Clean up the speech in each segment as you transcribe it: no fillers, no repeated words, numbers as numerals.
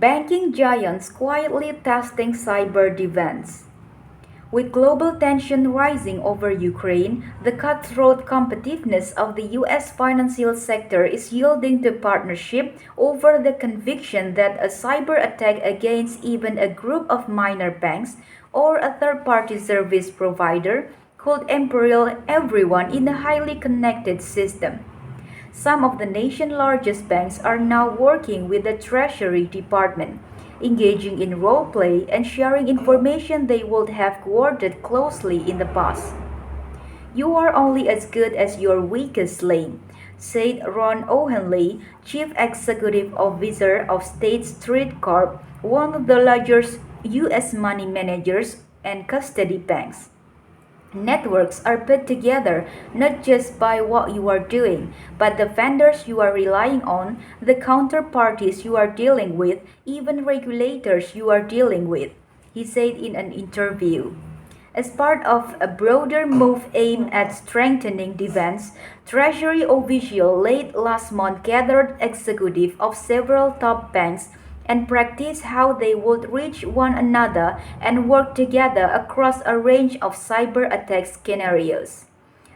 Banking giants quietly testing cyber defense. With global tension rising over Ukraine, the cutthroat competitiveness of the U.S. financial sector is yielding to partnership over the conviction that a cyber attack against even a group of minor banks or a third-party service provider could imperil everyone in a highly connected system. Some of the nation's largest banks are now working with the Treasury Department, engaging in role play and sharing information they would have guarded closely in the past. You are only as good as your weakest link, said Ron O'Hanley, Chief Executive Officer of State Street Corp, one of the largest U.S. money managers and custody banks. Networks are put together not just by what you are doing, but the vendors you are relying on, the counterparties you are dealing with, even regulators you are dealing with, he said in an interview. As part of a broader move aimed at strengthening defense, Treasury officials late last month gathered executives of several top banks and practiced how they would reach one another and work together across a range of cyber attack scenarios.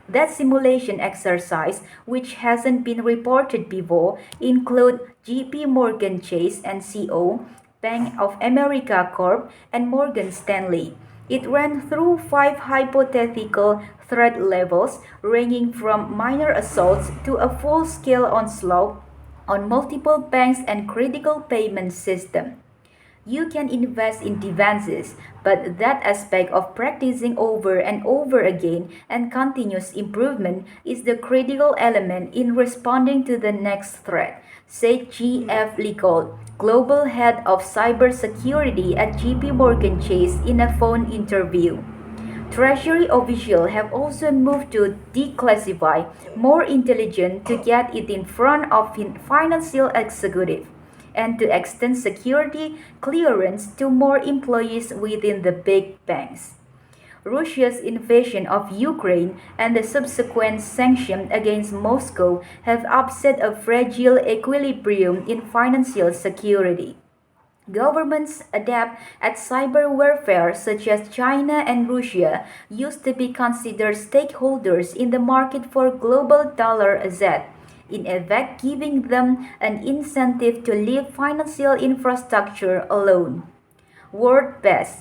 That simulation exercise, which hasn't been reported before, include JP Morgan Chase and Co., Bank of America Corp., and Morgan Stanley. It ran through 5 hypothetical threat levels, ranging from minor assaults to a full-scale onslaught on multiple banks and critical payment systems. You can invest in defenses, but that aspect of practicing over and over again and continuous improvement is the critical element in responding to the next threat, said G.F. Licold, Global Head of Cybersecurity at JP Morgan Chase in a phone interview. Treasury officials have also moved to declassify more intelligence to get it in front of financial executives and to extend security clearance to more employees within the big banks. Russia's invasion of Ukraine and the subsequent sanctions against Moscow have upset a fragile equilibrium in financial security. Governments adept at cyber warfare, such as China and Russia, used to be considered stakeholders in the market for global dollar assets, in effect giving them an incentive to leave financial infrastructure alone. Word best.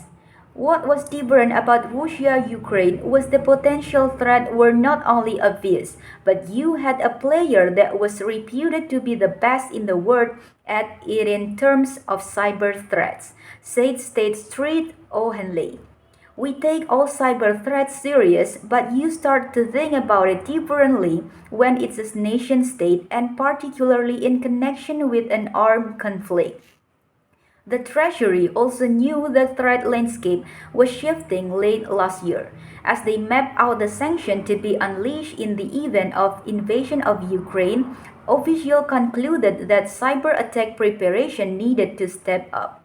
What was different about Russia-Ukraine was the potential threats were not only obvious, but you had a player that was reputed to be the best in the world at it in terms of cyber threats, said State Street O'Hanley. We take all cyber threats serious, but you start to think about it differently when it's a nation state and particularly in connection with an armed conflict. The Treasury also knew the threat landscape was shifting late last year, as they mapped out the sanctions to be unleashed in the event of invasion of Ukraine. Officials concluded that cyber attack preparation needed to step up.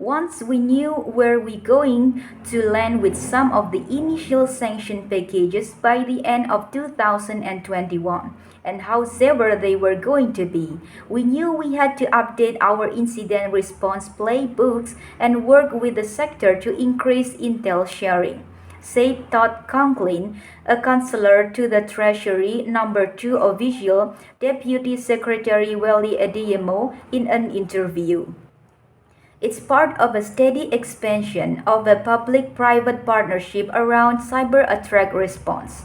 Once we knew where we going to land with some of the initial sanction packages by the end of 2021 and how severe they were going to be, we knew we had to update our incident response playbooks and work with the sector to increase intel sharing, said Todd Conklin, a counselor to the Treasury number 2 official, Deputy Secretary Welly Adeyemo, in an interview. It's part of a steady expansion of a public-private partnership around cyber attack response.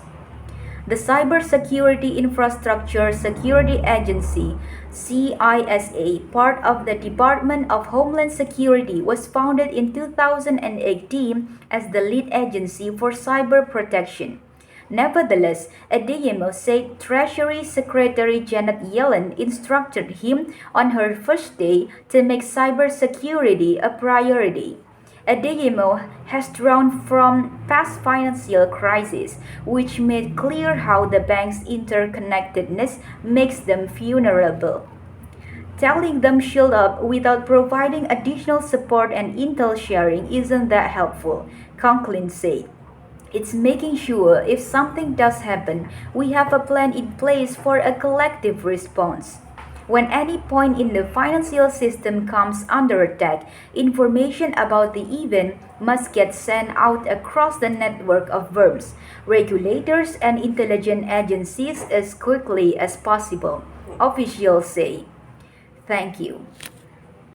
The Cybersecurity Infrastructure Security Agency, CISA, part of the Department of Homeland Security, was founded in 2018 as the lead agency for cyber protection. Nevertheless, Adeyemo said Treasury Secretary Janet Yellen instructed him on her first day to make cybersecurity a priority. Adeyemo has drawn from past financial crises, which made clear how the bank's interconnectedness makes them vulnerable. Telling them shield up without providing additional support and intel sharing isn't that helpful, Conklin said. It's making sure if something does happen, we have a plan in place for a collective response. When any point in the financial system comes under attack, information about the event must get sent out across the network of firms, regulators, and intelligence agencies as quickly as possible, officials say. Thank you.